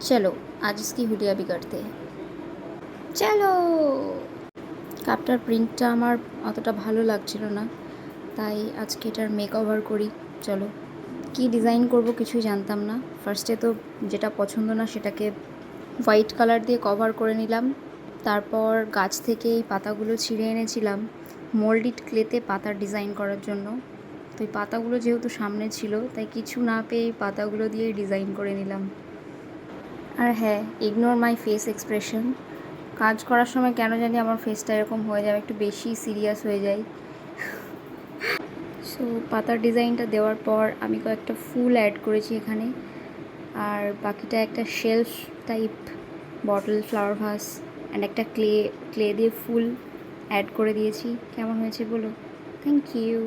चलो आज इसकी हुलिया बिगाड़ते हैं। চলো। কাপটার প্রিন্টটা আমার অতটা ভালো লাগছিল না, তাই আজকে এটার মেক ওভার করি। চলো, কি ডিজাইন করব কিছুই জানতাম না। ফার্স্টে তো যেটা পছন্দ না সেটাকে হোয়াইট কালার দিয়ে কভার করে নিলাম। তারপর গাছ থেকে এই পাতাগুলো ছিঁড়ে এনেছিলাম মোল্ডিড ক্লেতে পাতার ডিজাইন করার জন্য। তো এই পাতাগুলো যেহেতু সামনে ছিল, তাই কিছু না পেয়ে এই পাতাগুলো দিয়ে ডিজাইন করে নিলাম। আর হ্যাঁ, ইগনোর মাই ফেস এক্সপ্রেশন। কাজ করার সময় কেন জানি আমার ফেসটা এরকম হয়ে যায়, একটু বেশি সিরিয়াস হয়ে যায়। সো পাতার ডিজাইনটা দেওয়ার পর আমি কয়েকটা ফুল অ্যাড করেছি এখানে, আর বাকিটা একটা shelf type bottle, flower vase and একটা ক্লে দিয়ে ফুল অ্যাড করে দিয়েছি। কেমন হয়েছে বলো? Thank you.